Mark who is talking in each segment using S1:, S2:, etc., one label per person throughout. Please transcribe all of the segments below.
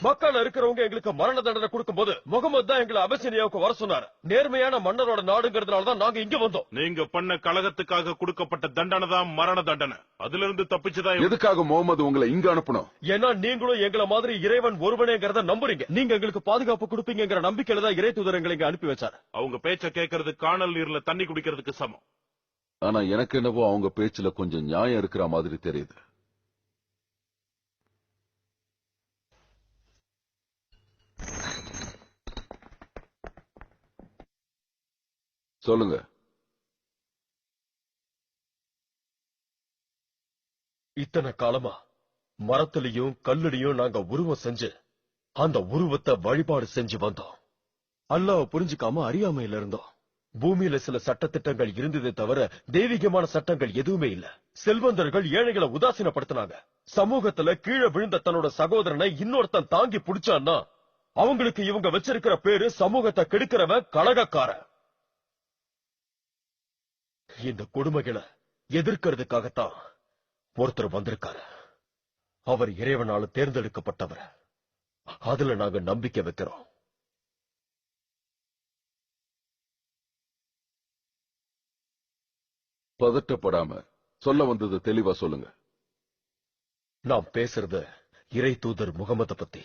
S1: மக்கள் இருக்கிறவங்க எங்களுக்கு மரண தண்டனை கொடுக்கும் போது முகமது தான் எங்களை அபிசீனியாவுக்கு வர சொன்னார். நேர்மையான மன்னரோட நாடுங்கிறதுனாலதான் நாங்க இங்க வந்தோம்.
S2: நீங்க பண்ண கலகத்துக்காக கொடுக்கப்பட்ட தண்டனை தான் மரண தண்டனை. அதுல இருந்து தப்பிச்சுதான்.
S3: எதுக்காக முகமது உங்களை இங்க அனுப்பணும்?
S1: ஏன்னா நீங்களும் எங்களை மாதிரி இறைவன் ஒருவனேங்கிறத நம்புறீங்க. நீங்க எங்களுக்கு பாதுகாப்பு கொடுப்பீங்கிற நம்பிக்கையில தான் இறை தூதர் எங்களை இங்க அனுப்பி வச்சாரு.
S2: அவங்க பேச்ச கேட்கறது காணல் நீர்ல தண்ணி குடிக்கிறதுக்கு சமம்.
S3: ஆனா எனக்கு என்னவோ அவங்க பேச்சுல கொஞ்சம் நியாயம் இருக்கிற மாதிரி தெரியுது. சொல்லுங்க.
S1: இத்தனை காலமா மரத்திலையும் கல்லுலையும் நாங்க உருவம் செஞ்சு அந்த உருவத்தை வழிபாடு செஞ்சு வந்தோம். அல்லாஹ்வை புரிஞ்சுக்காம அறியாமையில இருந்தோம். பூமியில சில சட்டத்திட்டங்கள் இருந்ததே தவிர தெய்வீகமான சட்டங்கள் எதுவுமே இல்ல. செல்வந்தர்கள் ஏழைகளை உதாசீனப்படுத்தினாங்க. சமூகத்துல கீழே விழுந்த தன்னோட சகோதரனை இன்னொருத்தன் தாங்கி பிடிச்சான்னா அவங்களுக்கு இவங்க வச்சிருக்கிற பேரு சமூகத்தை கெடுக்கிறவன், கலகக்காரன். இந்த கொடுமைகளை எதிர்க்கிறதுக்காகத்தான் ஒருத்தர் வந்திருக்காரு. அவர் இறைவனால தேர்ந்தெடுக்கப்பட்டவர். அதுல நாங்க நம்பிக்கை வைக்கிறோம்.
S3: பதட்டப்படாம சொல்ல வந்தது தெளிவா சொல்லுங்க.
S1: நாம் பேசுறது இறை தூதர் முகமத பத்தி.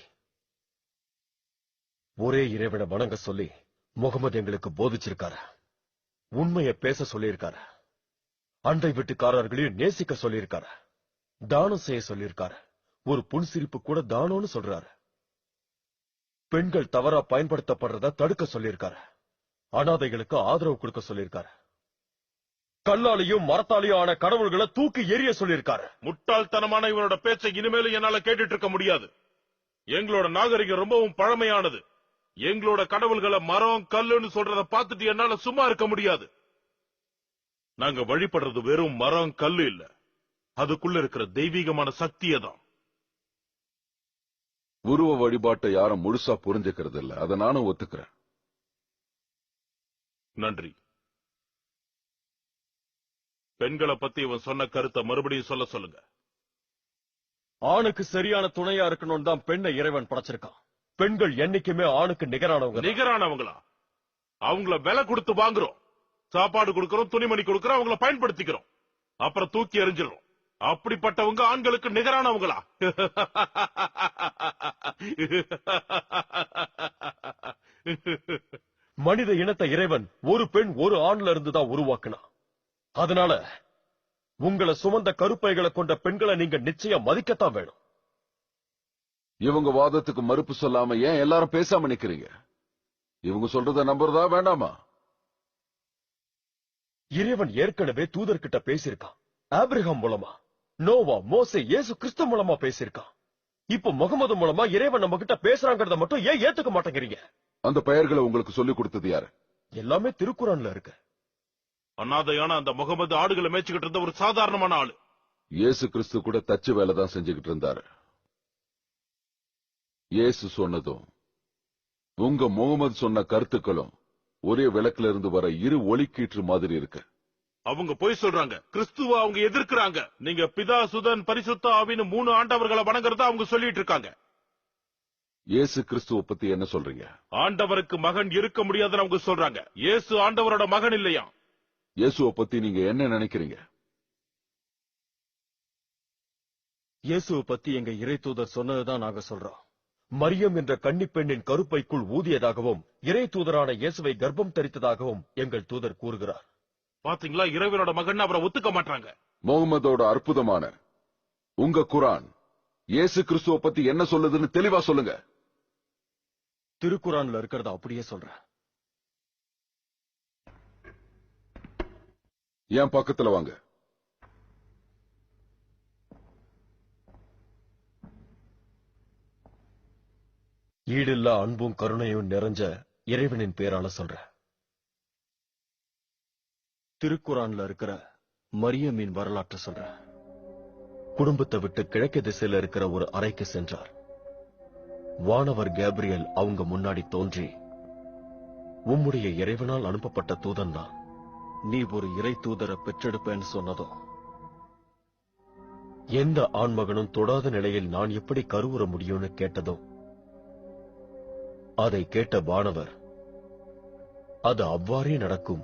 S1: ஒரே இறைவனை வணங்க சொல்லி முகமது எங்களுக்கு போதிச்சிருக்காரு. உண்மையை பேச சொல்லியிருக்காரு. அண்டை வீட்டுக்காரர்களையும் நேசிக்க சொல்லியிருக்காரு. தானம் செய்ய சொல்லியிருக்காரு. ஒரு புன்சிரிப்பு கூட தானம்னு சொல்றாரு. பெண்கள் தவறா பயன்படுத்தப்படுறத தடுக்க சொல்லியிருக்காரு. அனாதைகளுக்கு ஆதரவு கொடுக்க சொல்லியிருக்காரு. கல்லாலையும் மரத்தாலையும் ஆன கடவுள்களை தூக்கி எறிய சொல்லியிருக்காரு.
S2: முட்டாள்தனமான இவனோட பேச்சை இனிமேலும் என்னால கேட்டுட்டு இருக்க முடியாது. எங்களோட நாகரிகம் ரொம்பவும் பழமையானது. எங்களோட கடவுள்களை மரம் கல்லுன்னு சொல்றத பார்த்துட்டு என்னால சும்மா இருக்க முடியாது. நாங்க வழிபடுறது வெறும் மரம் கல்லு இல்ல, அதுக்குள்ள இருக்கிற தெய்வீகமான சக்தியை தான்.
S3: உருவ வழிபாட்டை யாரும் முழுசா புரிஞ்சுக்கிறது இல்ல. அதை நானும் ஒத்துக்கிறேன்.
S2: நன்றி. பெண்களை பத்தி இவன் சொன்ன கருத்தை மறுபடியும் சொல்லுங்க.
S1: ஆணுக்கு சரியான துணையா இருக்கணும்னு தான் பெண்ணை இறைவன் படைச்சிருக்கான். பெண்கள் என்னைக்குமே ஆணுக்கு நிகரானவங்க.
S2: நிகரானவங்களா? அவங்கள விலை கொடுத்து வாங்குறோம், சாப்பாடு கொடுக்கிறோம், துணிமணி கொடுக்கிறோம், அவங்கள பயன்படுத்திக்கிறோம், அப்புறம் தூக்கி எறிஞ்சிடும். அப்படிப்பட்டவங்க ஆண்களுக்கு நிகரானவங்களா?
S1: மனித இனத்தை இறைவன் ஒரு பெண் ஒரு ஆண்ல இருந்துதான் உருவாக்கினான். அதனால உங்களை சுமந்த கருப்பைகளை கொண்ட பெண்களை நீங்க நிச்சயம் மதிக்கத்தான் வேணும்.
S3: இவங்க வாதத்துக்கு மறுப்பு சொல்லாம ஏன் எல்லாரும் பேசாம நிக்கிறீங்க? இவங்க சொல்றத நம்புறதா வேண்டாமா?
S1: இறைவன் ஏற்கனவே தூதர்கிட்ட பேசியிருக்கான். ஆபிரகாம் மூலமா, நோவா, மோசே, இயேசு கிறிஸ்து மூலமா பேசியிருக்கான். இப்ப முகமது மூலமா இறைவன் நம்ம கிட்ட பேசுறாங்கிறத மட்டும் ஏன் ஏத்துக்க மாட்டேங்கிறீங்க?
S3: அந்த பெயர்களை உங்களுக்கு சொல்லி கொடுத்தது யாரு?
S1: எல்லாமே திருக்குறான்ல இருக்கு.
S2: அனாதையான அந்த முகமது ஆடுகளை மேய்ச்சிக்கிட்டு இருந்த ஒரு சாதாரணமான ஆளு.
S3: இயேசு கிறிஸ்து கூட தச்சு வேலை தான் செஞ்சுக்கிட்டு இருந்தாரு. இயேசு சொன்னதும் உங்க முகமது சொன்ன கருத்துக்களும் ஒரே விளக்குல இருந்து வர இரு ஒளிக்கீற்று மாதிரி இருக்கு.
S2: அவங்க போய் சொல்றாங்க. கிறிஸ்துவ அவங்க எதிர்க்கிறாங்க. நீங்க பிதா, சுதன், பரிசுத்த ஆவின்னு 3 ஆண்டவர்களை வணங்குறதா அவங்க சொல்லிட்டு இருக்காங்க.
S3: இயேசு கிறிஸ்துவ பத்தி என்ன சொல்றீங்க?
S2: ஆண்டவருக்கு மகன் இருக்க முடியாதுன்னு அவங்க சொல்றாங்க. இயேசு ஆண்டவரோட மகன் இல்லையா?
S3: இயேசுவை பத்தி நீங்க என்ன நினைக்கிறீங்க?
S1: இயேசுவை பத்தி எங்க இறை தூதர் சொன்னதுதான் நாங்க சொல்றோம். மரியம் என்ற கன்னிப்பெண்ணின் கருப்பைக்குள் ஊதியதாகவும் இறை தூதரான இயேசுவை கர்ப்பம் தரித்ததாகவும் எங்கள் தூதர் கூறுகிறார்.
S2: பாத்தீங்களா, இறைவனோட மகன் அவரை ஒத்துக்க மாட்டாங்க.
S3: முகமதோட அற்புதமான உங்க குரான் இயேசு கிறிஸ்துவ பத்தி என்ன சொல்லுதுன்னு தெளிவா சொல்லுங்க.
S1: திருக்குறான்ல இருக்கிறத அப்படியே சொல்றேன்.
S3: என் பக்கத்துல வாங்க.
S1: ஈடில்லா அன்பும் கருணையும் நிறைஞ்ச இறைவனின் பேரால சொல்றேன். திருக்குறான்ல இருக்கிற மரியமின் வரலாற்றை சொல்றேன். குடும்பத்தை விட்டு கிழக்கு திசையில இருக்கிற ஒரு அறைக்கு சென்றார். வானவர் கேப்ரியல் அவங்க முன்னாடி தோன்றி, உம்முடைய இறைவனால் அனுப்பப்பட்ட தூதன் தான், நீ ஒரு இறை தூதரை பெற்றெடுப்பேன்னு சொன்னதும், எந்த ஆண்மகனும் தொடாத நிலையில் நான் எப்படி கருவுற முடியும்னு கேட்டதும் அதை கேட்ட வானவர், அது அவ்வாறே நடக்கும்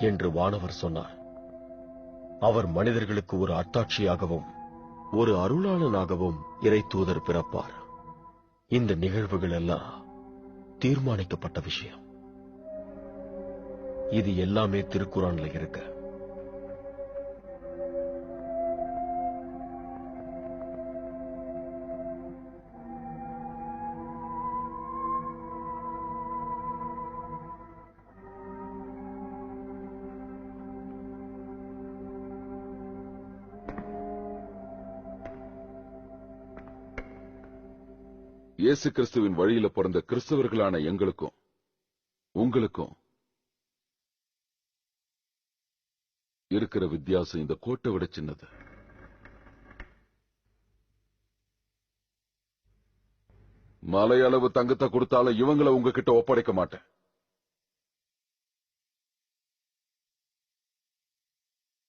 S1: என்று வானவர் சொன்னார். அவர் மனிதர்களுக்கு ஒரு அத்தாட்சியாகவும் ஒரு அருளாளனாகவும் இறை தூதர் பிறப்பார். இந்த நிகழ்வுகள் எல்லாம் தீர்மானிக்கப்பட்ட விஷயம். இது எல்லாமே திருக்குறான்ல இருக்கு.
S3: இயேசு கிறிஸ்துவின் வழியில பிறந்த கிறிஸ்தவர்களான எங்களுக்கும் உங்களுக்கும் இருக்கிற வித்தியாசம் இந்த கோட்டை விட சின்னது. மலையளவு தங்கத்தை கொடுத்தாலும் இவங்களை உங்ககிட்ட ஒப்படைக்க மாட்டேன்.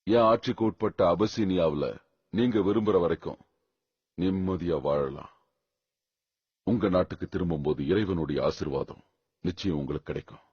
S3: என் ஆட்சிக்கு உட்பட்ட அபசீனியாவுல நீங்க விரும்புற வரைக்கும் நிம்மதியா வாழலாம். உங்க நாட்டுக்கு திரும்பும்போது இறைவனுடைய ஆசீர்வாதம் நிச்சயம் உங்களுக்கு கிடைக்கும்.